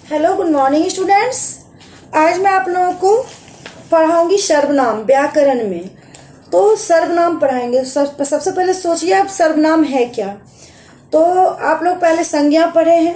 Hello, good morning students. आज मैं आप लोगों को पढ़ाऊंगी सर्वनाम व्याकरण में। तो सर्वनाम पढ़ाएंगे। सबसे पहले सोचिए आप सर्वनाम है क्या। तो आप लोग पहले संज्ञा पढ़े हैं।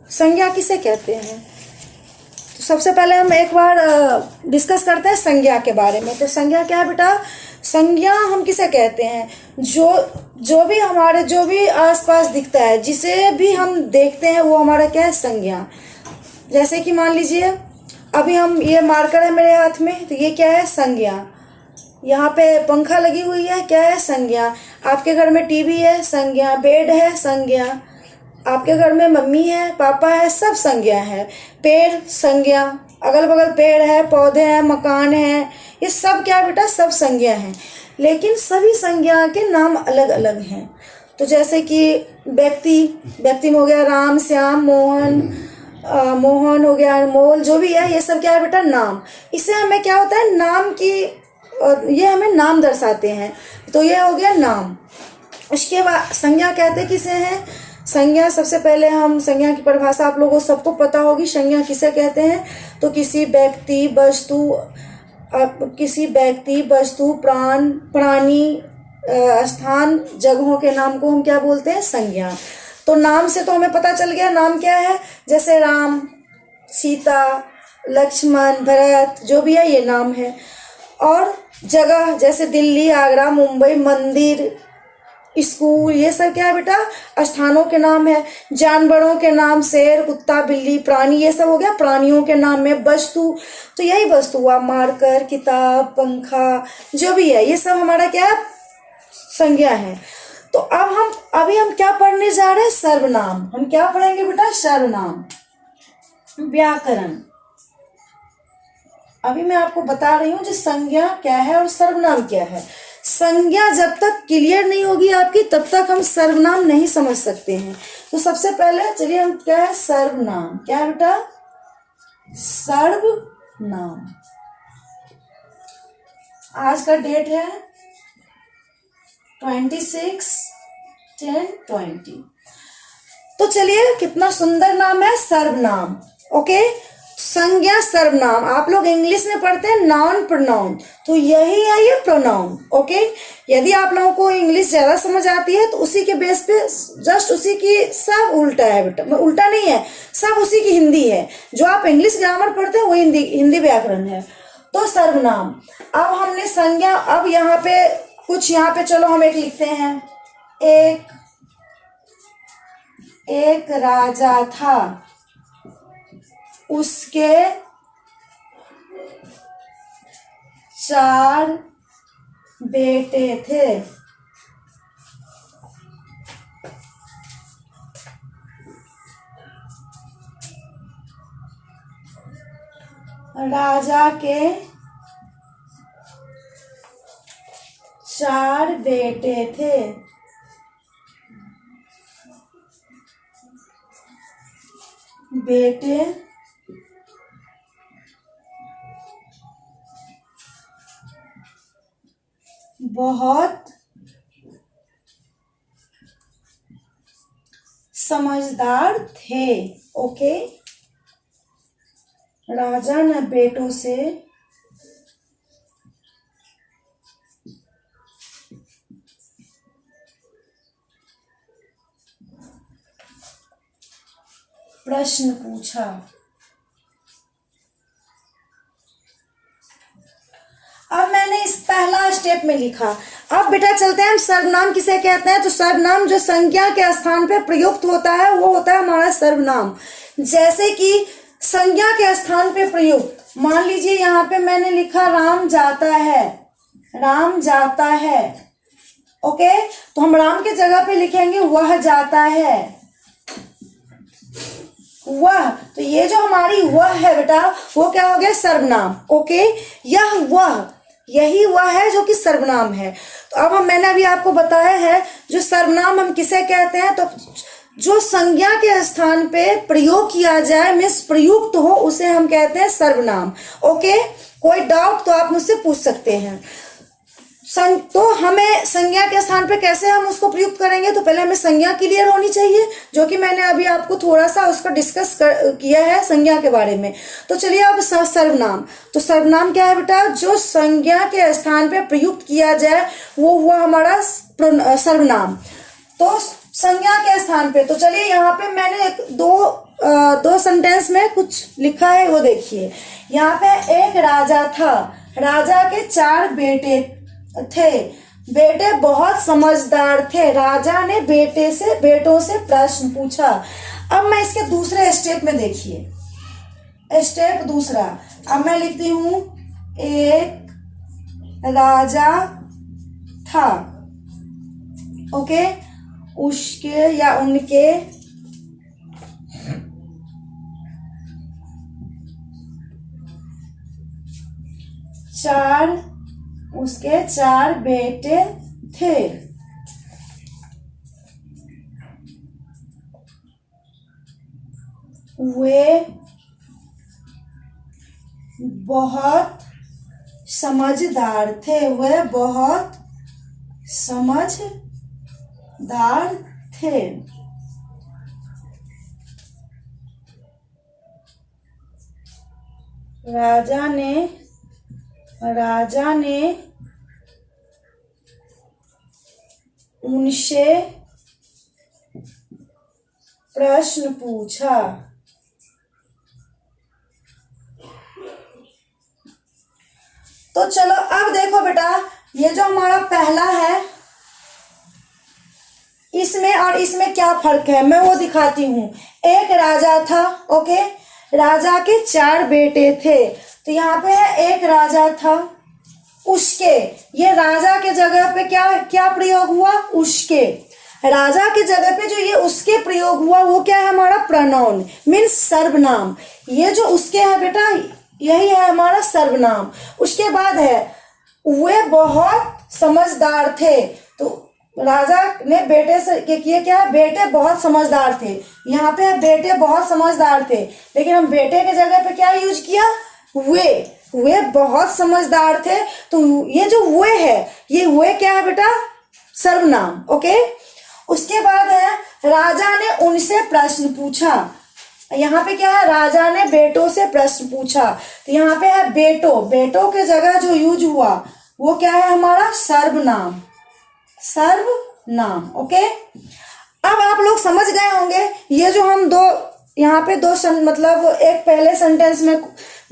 संज्ञा किसे कहते हैं? तो सबसे पहले हम एक बार डिस्कस करते हैं संज्ञा के बारे में। तो संज्ञा क्या है बेटा? संज्ञा हम किसे कहते हैं? जो भी आसपास दिखता है, जिसे भी हम देखते हैं, वो हमारा क्या है? संज्ञा। जैसे कि मान लीजिए अभी हम ये मार्कर है मेरे हाथ में, तो ये क्या है? संज्ञा। यहाँ पे पंखा लगी हुई है, क्या है? संज्ञा। आपके घर में टीवी है, संज्ञा। बेड है, संज्ञा। आपके घर में मम्मी है, पापा है, सब संज्ञा है। पेड़, संज्ञा। अगल बगल पेड़ है, पौधे हैं, मकान है, ये सब क्या है बेटा? सब संज्ञा है। लेकिन सभी संज्ञा के नाम अलग अलग हैं। तो जैसे कि व्यक्ति में हो गया राम, श्याम, मोहन हो गया, अनमोल, जो भी है, ये सब क्या है बेटा? नाम। इससे हमें क्या होता है? नाम की ये हमें नाम दर्शाते हैं। तो ये हो गया नाम। उसके बाद संज्ञा कहते किसे हैं? संज्ञा, सबसे पहले हम संज्ञा की परिभाषा आप लोगों को सबको पता होगी। संज्ञा किसे कहते हैं? तो किसी व्यक्ति, वस्तु, प्राणी, स्थान, जगहों के नाम को हम क्या बोलते हैं? संज्ञा। तो नाम से तो हमें पता चल गया नाम क्या है। जैसे राम, सीता, लक्ष्मण, भरत, जो भी है, ये नाम है। और जगह जैसे दिल्ली, आगरा, मुंबई, मंदिर, स्कूल, ये सब क्या है बेटा? स्थानों के नाम है। जानवरों के नाम शेर, कुत्ता, बिल्ली, प्राणी, ये सब हो गया प्राणियों के नाम में। वस्तु, तो यही वस्तु हुआ, मार्कर, किताब, पंखा, जो भी है, ये सब हमारा क्या है? संज्ञा है। तो अभी हम क्या पढ़ने जा रहे हैं? सर्वनाम। हम क्या पढ़ेंगे बेटा? सर्वनाम व्याकरण। अभी मैं आपको बता रही हूँ जो संज्ञा क्या है और सर्वनाम क्या है। संज्ञा जब तक क्लियर नहीं होगी आपकी, तब तक हम सर्वनाम नहीं समझ सकते हैं। तो सबसे पहले चलिए हम क्या है? सर्वनाम। क्या है बेटा? सर्वनाम। आज का डेट है 26/10/20। तो चलिए, कितना सुंदर नाम है, सर्वनाम। ओके, संज्ञा, सर्वनाम। आप लोग इंग्लिश में पढ़ते हैं नाउन, प्रोनाउन, तो यही है ये प्रोनाउन। ओके, यदि आप लोगों को इंग्लिश ज्यादा समझ आती है तो उसी के बेस पे जस्ट उसी की सब उल्टा है बेटा। उल्टा नहीं है, सब उसी की हिंदी है। जो आप इंग्लिश ग्रामर पढ़ते हैं वो हिंदी व्याकरण है। तो सर्वनाम। अब हमने संज्ञा, अब यहाँ पे चलो हम एक लिखते हैं। एक राजा था, उसके 4 बेटे थे। राजा के 4 बेटे थे। बेटे बहुत समझदार थे। ओके, राजा ने बेटों से प्रश्न पूछा। अब मैंने इस पहला स्टेप में लिखा। अब बेटा चलते हैं हम सर्वनाम किसे कहते हैं। तो सर्वनाम जो संज्ञा के स्थान पे प्रयुक्त होता है वो होता है हमारा सर्वनाम। जैसे कि संज्ञा के स्थान पे प्रयुक्त, मान लीजिए यहाँ पे मैंने लिखा राम जाता है। राम जाता है। ओके, तो हम राम के जगह पे लिखेंगे वह जाता है। वह, तो ये जो हमारी वह है बेटा, वो क्या हो गया? सर्वनाम। ओके, यही वह है जो कि सर्वनाम है। तो अब मैंने अभी आपको बताया है जो सर्वनाम हम किसे कहते हैं। तो जो संज्ञा के स्थान पे प्रयोग किया जाए, मीन्स प्रयुक्त हो, उसे हम कहते हैं सर्वनाम। ओके, कोई डाउट तो आप मुझसे पूछ सकते हैं। तो हमें संज्ञा के स्थान पे कैसे हम उसको प्रयुक्त करेंगे, तो पहले हमें संज्ञा क्लियर होनी चाहिए, जो कि मैंने अभी आपको थोड़ा सा उसको डिस्कस किया है संज्ञा के बारे में। तो चलिए अब सर्वनाम। तो सर्वनाम क्या है बेटा, जो संज्ञा के स्थान पे प्रयुक्त किया जाए वो हुआ हमारा सर्वनाम। तो संज्ञा के स्थान पे, तो चलिए यहाँ पे मैंने दो सेंटेंस में कुछ लिखा है, वो देखिए। यहाँ पे एक राजा था, राजा के 4 बेटे थे, बेटे बहुत समझदार थे, राजा ने बेटों से प्रश्न पूछा। अब मैं इसके दूसरे स्टेप में देखिए, स्टेप दूसरा, अब मैं लिखती हूं एक राजा था, ओके, उसके या उनके उसके 4 बेटे थे, वे बहुत समझदार थे, वे बहुत समझदार थे। राजा ने उनसे प्रश्न पूछा। तो चलो अब देखो बेटा, ये जो हमारा पहला है, इसमें और इसमें क्या फर्क है मैं वो दिखाती हूं। एक राजा था, ओके, राजा के 4 बेटे थे, तो यहाँ पे है एक राजा था, उसके, ये राजा के जगह पे क्या प्रयोग हुआ, उसके। राजा के जगह पे जो ये उसके प्रयोग हुआ वो क्या है हमारा प्रोनाउन, मीन्स सर्वनाम। ये जो उसके है बेटा, यही है हमारा सर्वनाम। उसके बाद है वे बहुत समझदार थे, तो राजा ने बेटे से किए क्या, बेटे बहुत समझदार थे, यहाँ पे बेटे बहुत समझदार थे, लेकिन हम बेटे के जगह पे क्या यूज किया, वे बहुत समझदार थे। तो ये जो वे है, ये वे क्या है बेटा, सर्वनाम, ओके। उसके बाद है राजा ने उनसे प्रश्न पूछा, यहाँ पे क्या है, राजा ने बेटों से प्रश्न पूछा, तो यहाँ पे है बेटों के जगह जो यूज हुआ वो क्या है हमारा सर्वनाम, ओके। अब आप लोग समझ गए होंगे ये जो हम यहाँ पे मतलब एक पहले सेंटेंस में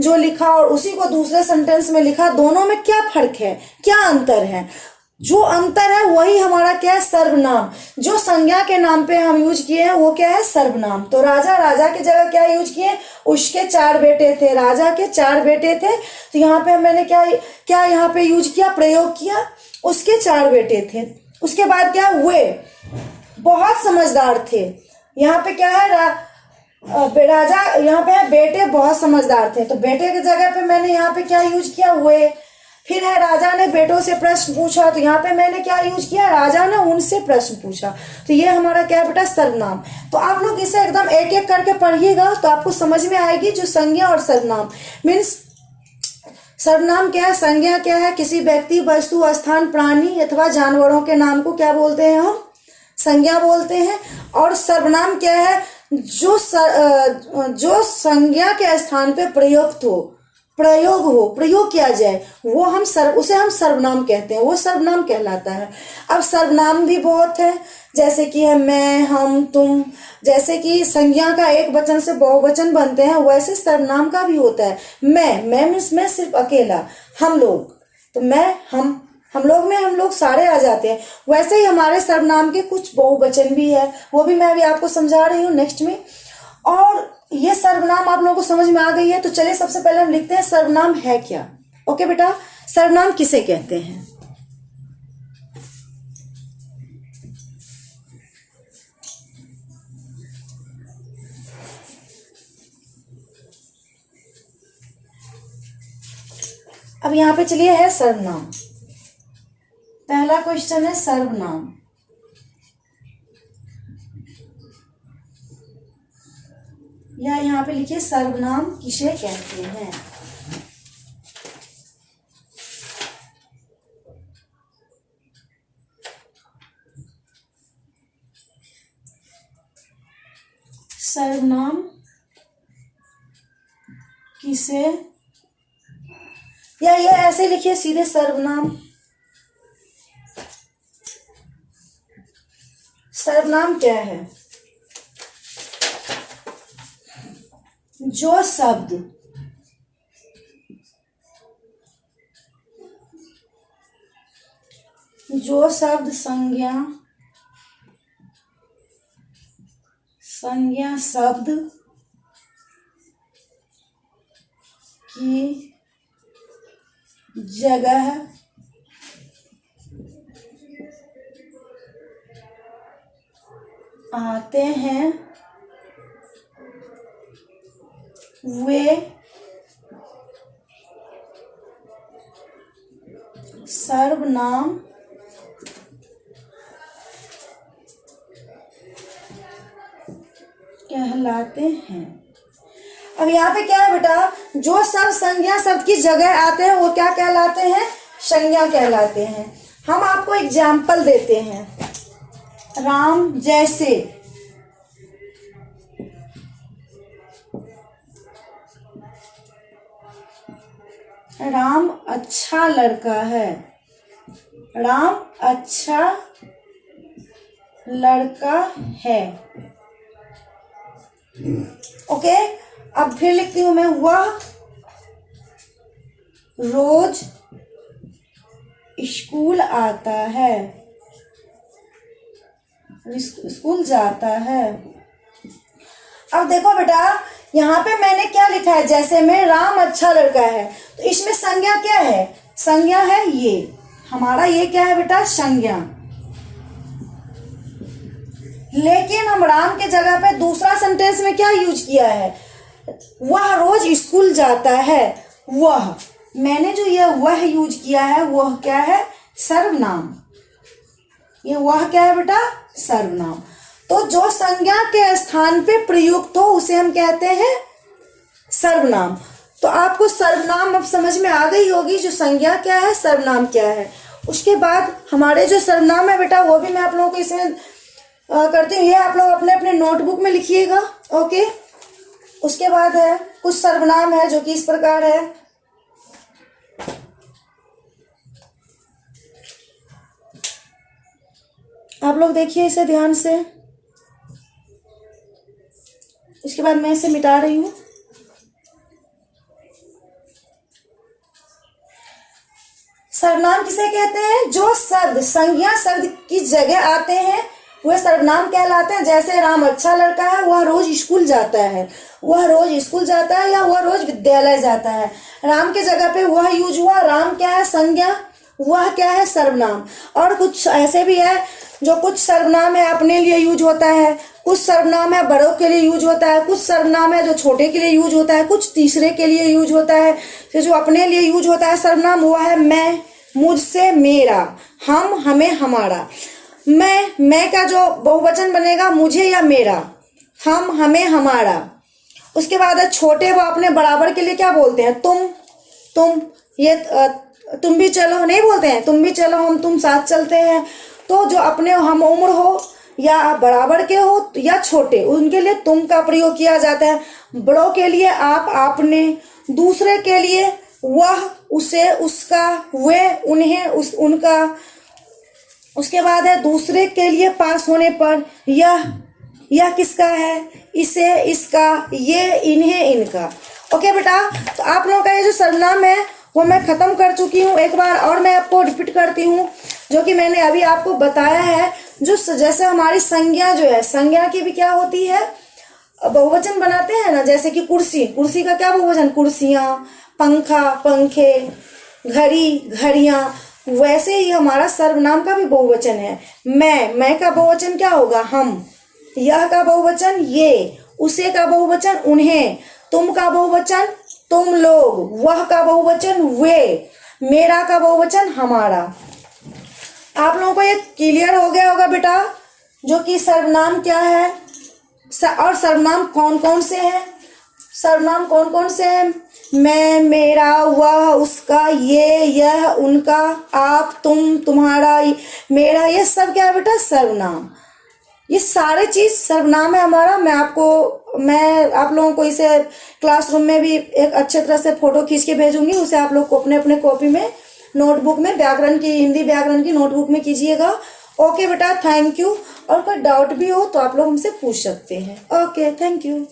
जो लिखा और उसी को दूसरे सेंटेंस में लिखा, दोनों में क्या फर्क है, क्या अंतर है। जो अंतर है वही हमारा क्या है, सर्वनाम। जो संज्ञा के नाम पे हम यूज किए हैं वो क्या है, सर्वनाम। तो राजा के जगह क्या यूज किए, उसके 4 बेटे थे, राजा के 4 बेटे थे, तो यहाँ पे मैंने क्या यहाँ पे यूज किया, प्रयोग किया, उसके 4 बेटे थे। उसके बाद क्या, वे बहुत समझदार थे, यहाँ पे क्या है राजा, यहाँ पे है बेटे बहुत समझदार थे, तो बेटे की जगह पे मैंने यहाँ पे क्या यूज किया, वे। फिर है राजा ने बेटों से प्रश्न पूछा, तो यहाँ पे मैंने क्या यूज किया, राजा ने उनसे प्रश्न पूछा, तो ये हमारा क्या है बेटा, सर्वनाम। तो आप लोग इसे एकदम एक एक करके पढ़िएगा तो आपको समझ में आएगी जो संज्ञा और सर्वनाम। मीन्स सर्वनाम क्या है, संज्ञा क्या है, किसी व्यक्ति, वस्तु, स्थान, प्राणी अथवा जानवरों के नाम को क्या बोलते हैं, हम संज्ञा बोलते हैं। और सर्वनाम क्या है, जो संज्ञा के स्थान पे प्रयोग किया जाए वो उसे हम सर्वनाम कहते हैं, वो सर्वनाम कहलाता है। अब सर्वनाम भी बहुत है, जैसे कि है मैं, हम, तुम। जैसे कि संज्ञा का एक वचन से बहुवचन बनते हैं, वैसे सर्वनाम का भी होता है। मैं मीन्स मैं सिर्फ अकेला, हम लोग, तो मैं, हम लोग में हम लोग सारे आ जाते हैं। वैसे ही हमारे सर्वनाम के कुछ बहुवचन भी है, वो भी मैं अभी आपको समझा रही हूँ नेक्स्ट में। और ये सर्वनाम आप लोगों को समझ में आ गई है, तो चलिए सबसे पहले हम लिखते हैं सर्वनाम है क्या। ओके बेटा, सर्वनाम किसे कहते हैं। अब यहाँ पे चलिए है सर्वनाम। पहला क्वेश्चन है सर्वनाम। या यहाँ पे लिखिए सर्वनाम किसे कहते हैं। सर्वनाम किसे, या ये ऐसे लिखिए सीधे, सर्वनाम। सर्वनाम क्या है? जो शब्द संज्ञा शब्द की जगह आते हैं वे सर्वनाम कहलाते हैं। अब यहाँ पे क्या है बेटा, जो सब संज्ञा शब्द की जगह आते हैं वो क्या कहलाते हैं? संज्ञा कहलाते हैं। हम आपको एग्जाम्पल देते हैं। राम जैसे, राम अच्छा लड़का है, राम अच्छा लड़का है। ओके, अब फिर लिखती हूं मैं, वह रोज स्कूल आता है, स्कूल जाता है। अब देखो बेटा, यहाँ पे मैंने क्या लिखा है, जैसे में राम अच्छा लड़का है, तो इसमें संज्ञा क्या है? संज्ञा है ये हमारा, ये क्या है बेटा? संज्ञा। लेकिन हम राम के जगह पे दूसरा सेंटेंस में क्या यूज किया है? वह रोज स्कूल जाता है। वह, मैंने जो यह वह यूज किया है वह क्या है? सर्वनाम। ये वह क्या है बेटा? सर्वनाम। तो जो संज्ञा के स्थान पे प्रयुक्त हो उसे हम कहते हैं सर्वनाम। तो आपको सर्वनाम अब समझ में आ गई होगी, जो संज्ञा क्या है, सर्वनाम क्या है। उसके बाद हमारे जो सर्वनाम है बेटा, वो भी मैं आप लोगों को इसमें करती हूँ। ये आप लोग अपने अपने नोटबुक में लिखिएगा। ओके, उसके बाद है कुछ सर्वनाम है जो कि इस प्रकार है। आप लोग देखिए इसे ध्यान से। इसके बाद मैं इसे मिटा रही हूं। सर्वनाम किसे कहते हैं? जो शब्द संज्ञा शब्द की जगह आते हैं वह सर्वनाम कहलाते हैं। जैसे राम अच्छा लड़का है, वह रोज स्कूल जाता है, वह रोज स्कूल जाता है, या वह रोज विद्यालय जाता है। राम के जगह पे वह यूज हुआ। राम क्या है? संज्ञा। वह क्या है? सर्वनाम। और कुछ ऐसे भी है जो कुछ सर्वनाम है अपने लिए यूज होता है, कुछ सर्वनाम है बड़ों के लिए यूज होता है, कुछ सर्वनाम है जो छोटे के लिए यूज होता है, कुछ तीसरे के लिए यूज होता है। तो जो अपने लिए यूज होता है सर्वनाम, वो है मैं, मुझसे, मेरा, हम, हमें, हमारा। मैं का जो बहुवचन बनेगा मुझे या मेरा, हम, हमें, हमारा। उसके बाद है छोटे, वो अपने बराबर के लिए क्या बोलते हैं? तुम। ये तुम भी चलो नहीं बोलते हैं, तुम भी चलो, हम तुम साथ चलते हैं। तो जो अपने हम उम्र हो या बराबर के हो या छोटे, उनके लिए तुम का प्रयोग किया जाता है। बड़ों के लिए आप, आपने। दूसरे के लिए वह, उसे, उसका, वे, उन्हें, उनका। उसके बाद है दूसरे के लिए पास होने पर यह किसका है? इसे, इसका, ये, इन्हें, इनका। ओके बेटा, तो आप लोगों का ये जो सर्वनाम है वो मैं खत्म कर चुकी हूँ। एक बार और मैं आपको रिपीट करती हूँ जो कि मैंने अभी आपको बताया है। जो जैसे हमारी संज्ञा जो है, संज्ञा की भी क्या होती है? बहुवचन बनाते हैं ना, जैसे कि कुर्सी, कुर्सी का क्या बहुवचन? कुर्सियाँ। पंखा, पंखे। घड़ी, घड़ियाँ। वैसे ही हमारा सर्वनाम का भी बहुवचन है। मैं का बहुवचन क्या होगा? हम। यह का बहुवचन ये, उसे का बहुवचन उन्हें, तुम का बहुवचन तुम लोग, वह का बहुवचन वे, मेरा का बहुवचन हमारा। आप लोगों को ये क्लियर हो गया होगा बेटा, जो कि सर्वनाम क्या है और सर्वनाम कौन कौन से हैं। सर्वनाम कौन कौन से हैं? मैं, मेरा, वह, उसका, ये, यह, उनका, आप, तुम, तुम्हारा, मेरा, ये सब क्या है बेटा? सर्वनाम। ये सारे चीज सर्वनाम है हमारा। मैं आप लोगों को इसे क्लासरूम में भी एक अच्छे तरह से फोटो खींच के भेजूंगी, उसे आप लोग को अपने अपने कॉपी में, नोटबुक में, व्याकरण की, हिंदी व्याकरण की नोटबुक में कीजिएगा। ओके बेटा, थैंक यू। और कोई डाउट भी हो तो आप लोग हमसे पूछ सकते हैं। Okay, thank you.